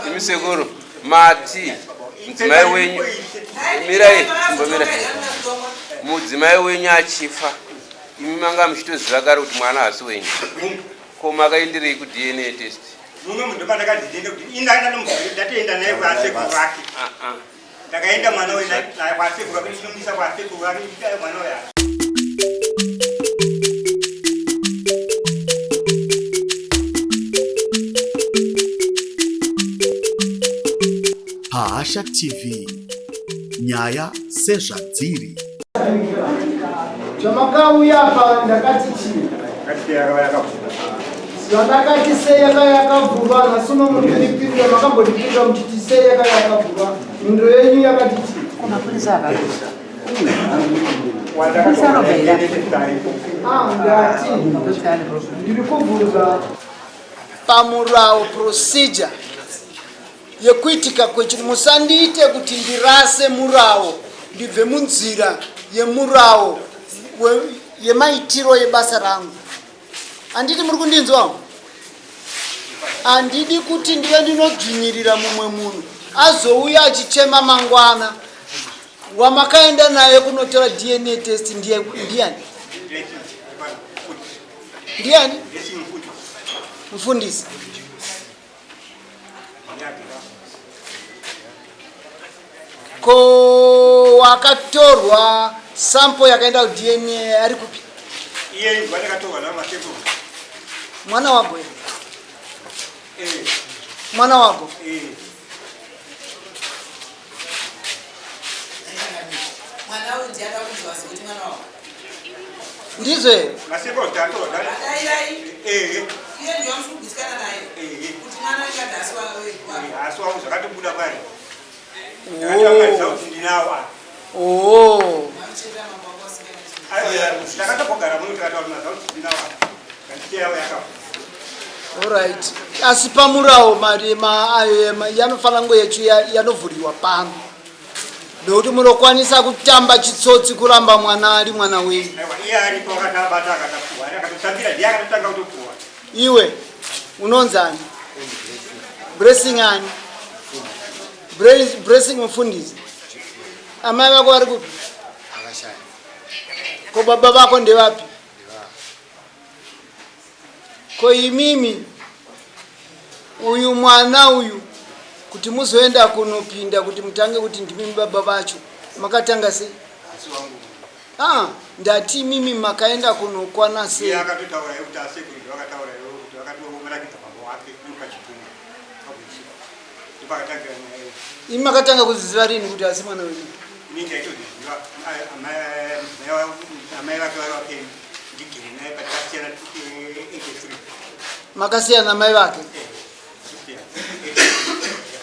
Imisekuru mati mudzimai wenyu mirai mbomira mudzimai wenyu achifa imi manga muchitoziva kare kuti mwana hasi wenyu ko makaenderei kuDNA test mumwe munhu pandakadzitenda kuti indaenda nomugari ndatoenda naye kwasekuru vake ndakaenda mwana uyu naye kwasekuru vake ndinomisa kwasekuru vake ndikaye mwana uyu Bahasha TV, nyaya sezvadziri. Chamakauya apa ndakati chii? Ndakati seyaka yakavhurwa nasuno mundiripirira makambondipirira muchiti seyaka yakavhurwa mindo yenyu yakati chii? Unafunza kabisa. Ndati ndiri kubvunza pamurawo procedure yekuitika kwechiri musandiite kuti ndirase murawo ndibve munzira yemurawo yemaitiro yebasa rangu. Anditi muri kundinzwa? Andidi kuti ndive ndinodzvinyirira mumwe munhu azouya achichema mangwana wamakaenda naye kunotora DNA test ndiani? Ndiani? Mfundisi. Ko wakatorwa sample yakaenda DNA ari kupi? iye ndakatorwa namasekuru. Mwana wako ere? Mwana wako? Mwana uyu ndiye akakunzwa kuti mwana wako. Ndizo ere? Masekuru tatorwa. Iye ndiye amfudzisikana naye. Kuti mwana akadaswa wewe. Aswa zvakatobuda pari. Oh. Alright. Asi pamurawo mari yanofana ngo yechu yanovhuriwa pano. Ndokuti munokwanisa kutamba chitsotsi kuramba mwana ari mwana wenyu. Iwe unonzani? Blessing ani? Blessing mfundisi. Amai vako vari kupi? Akashaya. Ko baba vako ndevapi? Ko imimi uyu mwana uyu kuti muzoenda kunopinda kuti mutange kuti ndimimi baba vacho makatanga sei? Ndati mimi makaenda kunokwana sei? Yakatotaura kuti asekuru vakataura kuti vakatomurakidza baba wake nukachipuma. Imi makatanga kuziva rini kuti asi mwana wenyu? Ninja itoziva amai vake vake ndigere naye patakasiyana 83. Makasiyana namai vake?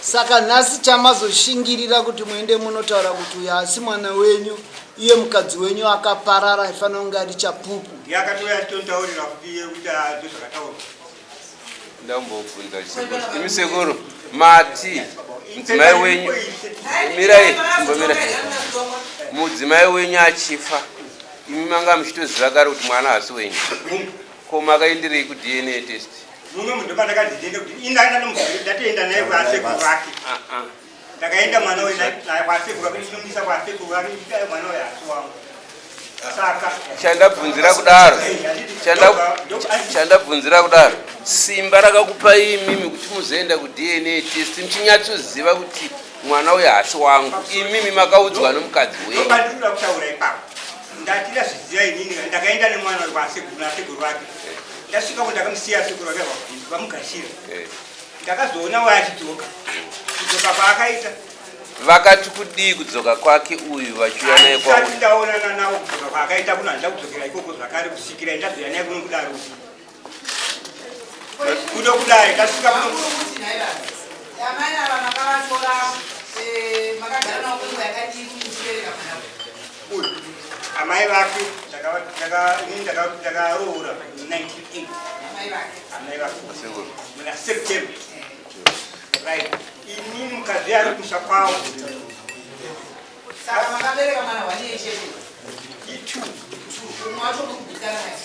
Saka nhasi chamazoshingirira kuti muende munotaura kuti uyu asi mwana wenyu iye mukadzi wenyu akaparara aifanira kunge ari chapupu. Yakatoya tontaurira kuti iye kuti ndozvakataurwa. Ndambobvunza chisekuru. Imisekuru mati mudzimai wenyu mirai mbomira mudzimai wenyu achifa imi manga muchitoziva kare kuti mwana hasi wenyu ko makaenderei kuDNA test mumwe munhu pandakadzitenda kuti indaenda nomugari ndatoenda naye kwasekuru vake ndakaenda mwana uyu naye kwasekuru vake ndinomisa kwasekuru vake ndikaye mwana uyu hasi wangu. Saka chandabvunzira kudaro simba rakakupa imimi kuti muzoenda kuDNA test muchinyatsoziva kuti mwana uyu hasi wangu imimi makaudzwa nomukadzi wenyu. Ndinoda kutaura ipapo ndatira zviziva inini ndakaenda nemwana uyu kwasekuru nasekuru vake ndasvikapo ndakamusiya sekuru vake vamugashira ndakazoona uyu achidzoka kudzoka kwaakaita vakati kudii kudzoka kwake uyu vachiuya naye kwauti ndaonana nawo kudzoka kwaakaita kuno handida kudzokera ikoko zvakare kusvikira ndazoya naye kuno kudaro kuno kudare tasvika kuno amai ava makavatora makagara nawo kwenguva yakadii kumuchirerera mwana uyu amai vake ndakaroora 98 amai vake muna September right inini mukadzi ari kusha kwawo saka makabereka mwana wane chete itu mwacho kugutana naye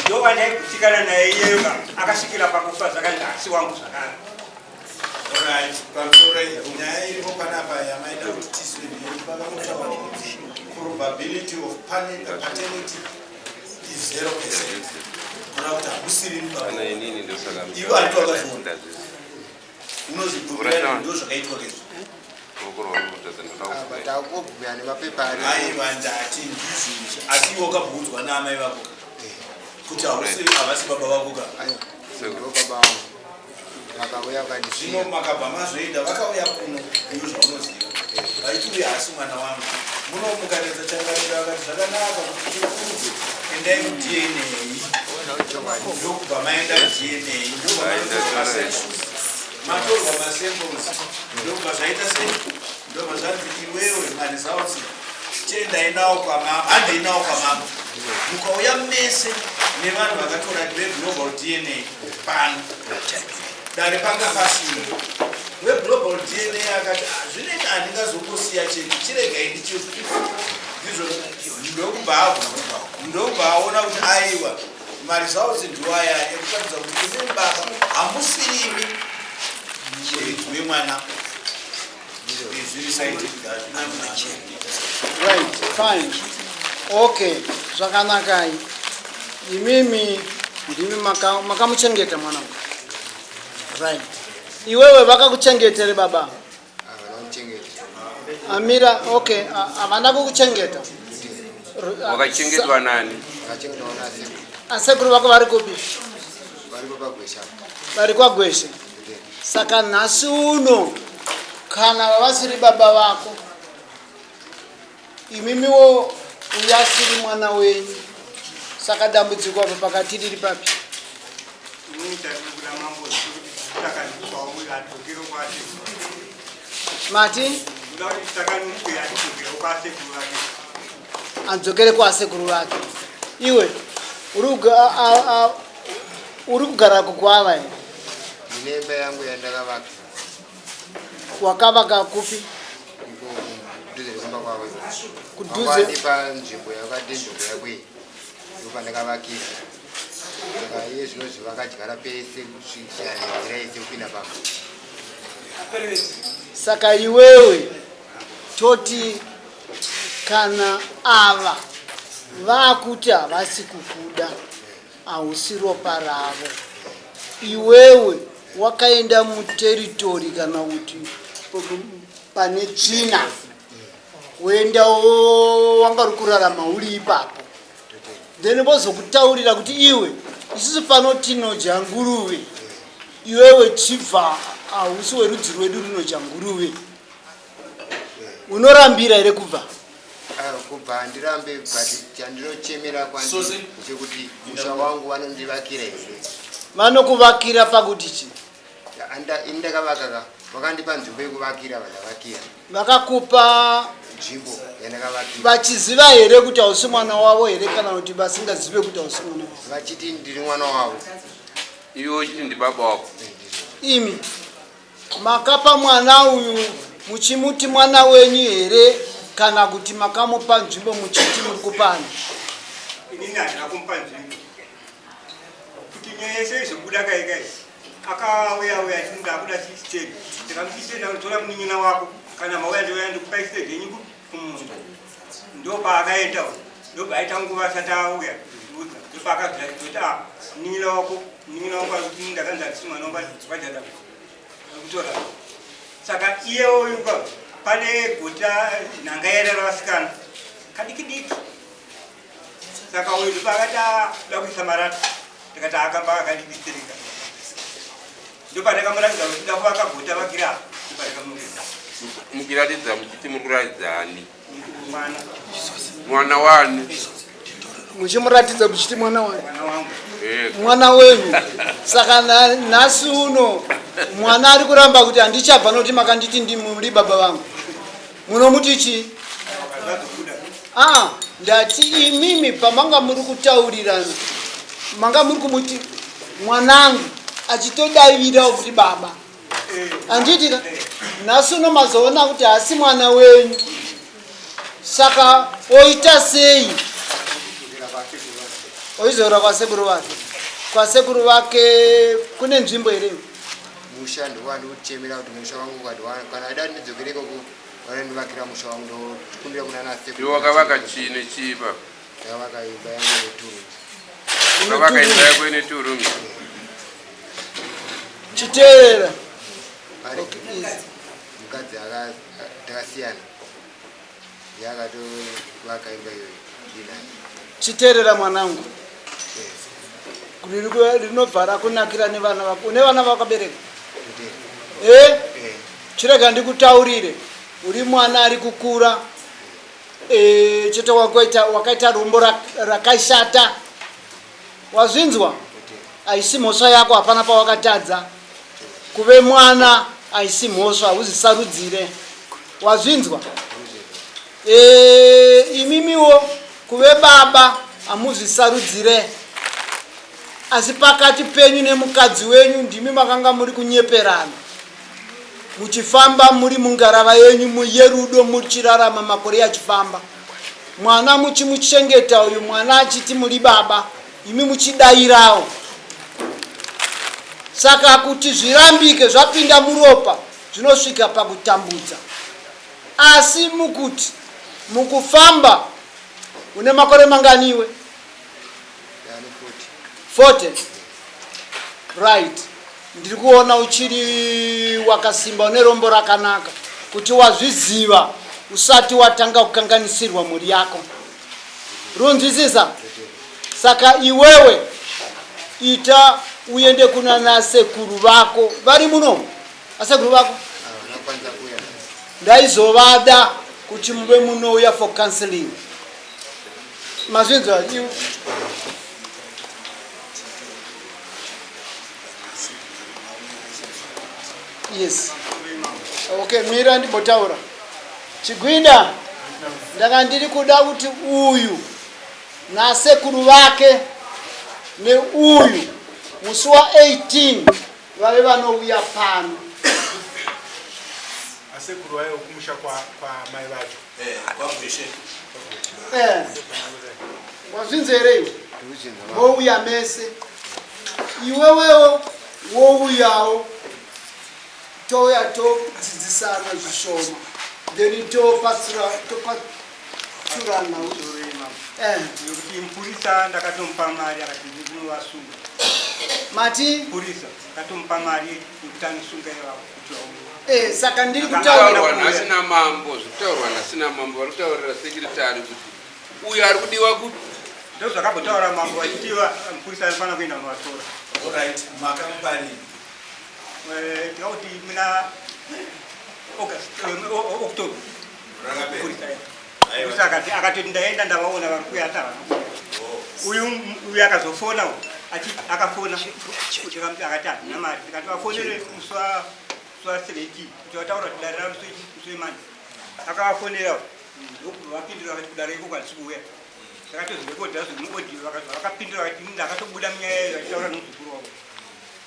ndova ndaigutsikana naye iyeyo akasvikira pakufa zvakanga asi wangu zvakare Right, pamusoro nyaya iripo panapa yamaida kuti tiswe vakataura kuti probability of paternity is 0%. Kuna kuti hakusiri Kana inini ndio saka. ivo hatwakazvona unozvibvumira ndo zvakaitwa kezvo aiva ndati ndizvizvi asi ivo wakabvudzwa naamai vako kuti havasi baba vako ka zvino makabva mazoenda vakauya kuno iyo zvaunoziva vaiti hasi mwana wangu muno mukanetsa changarira vakati zvakanaka kuti tikuudze endai kudna ndokubva maenda kudna matorwa masamples ndobva zvaita sei ndobva zvanzi iwewe maresults tiendai nawo kwamama handei nawo kwamama mukauya mese nevanhu vakatora veglobal dna pano dare panga pasina weglobal dna akati zvinenge handingazongosiya cheki chiregai ndizvo ndobva aona kuti aiwa maresults ndiwaya ekuratidza kuti ine baba hamusirimi we mwana zviri scientific right fine okay zvakanakai imimi ndimi makamuchengeta mwana right iwewe vakakuchengetere baba amira okay havana kukuchengeta wakachengetwa nani asekuru vako vari kupi vari kwagweshe saka nhasi uno kana vavasiri baba vako imimiwo uyasiri mwana wenyu saka dambudziko apa pakati riri papi mati adzokere kuasekuru vake iwe uri kugara kukwava here Nemba yangu yandakavaka wakavaka kupi kudhuze nekumba kwawe kudhuze panzvimbo yakati nzvimbo yakwe ndopandakavakira saka iye zvinozvi vakadyara pese kusvikira nenzira yese kupinda pamba saka iwewe toti kana ava vakuti havasi kukuda hausi ropa ravo iwewe wakaenda muteritori kana kuti pane tsvina woenda wanga uri kurarama uri ipapo then vozokutaurira kuti iwe isusu pano tinodya nguruve iwewe chibva hausi werudzi rwedu rinodya nguruve unorambira here kubva kubva handirambe but chandinochemera kwandiri chekuti musha wangu vanondivakira here vanokuvakira pakuti chi indakavakaka vakandipa nzvimbo yekuvakira vandavakira vakakupa nzvimbo yandakavakira vachiziva here kuti hausi mwana wavo here kana kuti vasingazive kuti hausi mwana wavo vachiti ndiri mwana wavo iwe uchiti ndi baba wako imi makapa mwana uyu muchimuti mwana wenyu here kana kuti makamupa nzvimbo muchiti muri kupana inini handina kumupa nzvimbo kuti nyaya yese izobuda kaikai akauya chinda akuda chichiteni ndikamuchiitenda kutora munin'ina wako kana mauya ndoya ndikupa isitedi yenyu kumunda ndopaakaenda ndopaita nguva asati auya ndopaakazviti munin'ina wangu akuti ndakanzi handisi mwana wangu vajada kutora saka iye uyu pane guta nhanga yarara vasikana kadiki diki saka uyu ndopaakati da kuisa marata ndikati akamba akadidikirika ndopandakamuratidza kuti da kuvaka guta vakira ndopandakamuratidza muchiratidza muchiti muri kuratidzani mwana mwana wani muchimuratidza muchiti mwana wani mwana wangu mwana wenyu saka nhasi uno mwana ari kuramba kuti handichabva nokuti makanditi ndimuri baba vangu munomuti chi ndati imimi pamanga muri kutaurirana manga muri kumuti mwanangu achitodavirawo kuti baba handiti ka nhasi uno mazoona kuti hasi mwana wenyu saka oita sei oizora kwasekuru vake kune nzvimbo here musha ndowandi kuchemera kuti musha wangu kana ada ndidzokereko vanondivakira musha wangu ndikumbira kuna nasekuru. Wakavaka chine chipa ndakavaka imba yangu yeturumi. wakavaka imba yako ine turumi. Chiteerera mukadzi takasiyana yakatovaka imba iyoyo ndinani. chiteerera mwanangu rinobva rakunakira nevana vako. Une vana vakabereka? Chirega ndikutaurire, uri mwana ari kukura chete wakaita rombo rakaishata. Wazvinzwa? Aisi mhosva yako, hapana pawakatadza. Kuve mwana aisi mhosva, uzisarudzire. Wazvinzwa? Imimiwo kuve baba amuzvisarudzire. Asi pakati penyu nemukadzi wenyu ndimi makanga muri kunyeperana. Muchifamba muri mungarava yenyu muyerudo muchirarama makore achifamba. Mwana muchimuchengeta uyu mwana achiti muri baba, imi muchidairawo. Saka kuti zvirambike zvapinda muropa zvinosvika pakutambudza. Asi mukuti mukufamba une makore manganiwe? 40. Right. Ndiri kuona uchiri wakasimba une rombo rakanaka kuti wazviziva usati watanga kukanganisirwa muri yako. Runzwisisa? Saka iwewe ita uende kuna nasekuru vako. Vari muno? Asekuru vako? Ndaizovada kuti muve munouya for counseling. Mazvinzwa? Yes. Okay, mira ndibotaura. Chigwinda, ndanga ndiri kuda kuti uyu nasekuru vake neuyu musi wa 18 vave vanouya pano. Asekuru wayo kumusha kwa mai vacho. Kwamvishe. Wazvinzere iwe? Wouya mese. Iwewewo wouyawo. Toya todzidzisana zvishoma. Then topatsura turana. Yokuti mpurisa ndakatompa mari akati ndinovasunga. Mati? Mpurisa ndakatompa mari yokuti anisunga ivavo kuti vaunge. Saka ndiri kutaura nasina mambo, zvitaurwa nasina mambo vari kutaurira sekretari kuti uyu ari kudiwa kuti ndo zvakabotaura mambo achitiva mpurisa anofana kuenda kuvatora. Alright, makampani. Tikauti mina October. Rakapera. Akatoti ndaenda ndavaona vari kuyata vanokuya. Uyu akazofona akafona kuti akati hazina mari. Tikati vafonere muswa 17 kuti vataura kuti dare ramuswe mani. Akavafonera vapindura vakati kudare iko kwandisi kuuya. Takatozirekodha zvemuodhiyo vakapindura vakati ndakatobuda munyaya iyo vachitaura nomuzukuru wavo.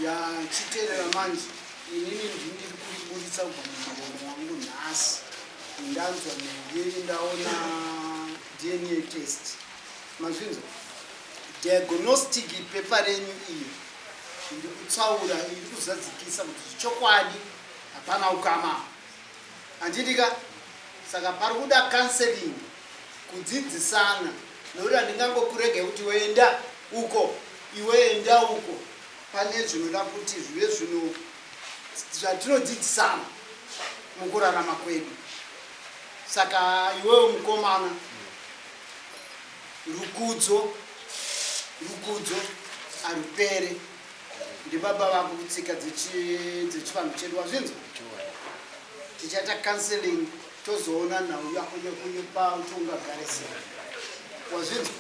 ya chiteerera manje inini ndiri kuburitsa muromo wangu nhasi ndanzwa nenge ndaona DNA test. Mazvinzwa? Diagnostic paper renyu iyo iri kutsaura, iri kuzadzikisa kuti chokwadi hapana ukama. Handidika? Saka pari kuda counseling, kudzidzisana. Nokuti handingangokurege kuti woenda uko, iwe enda uko. Pane zvinoda kuti zvive zvino zvatinodzidzisana mukurarama kwedu. Saka iwewe mukomana, rukudzo arupere. Ndibaba vako kutsika dzechivanhu chedu. Wazvinzwa? Tichaita counseling tozoona nhau yako yekuipa kuti ungagare sei. Wazvinzwa?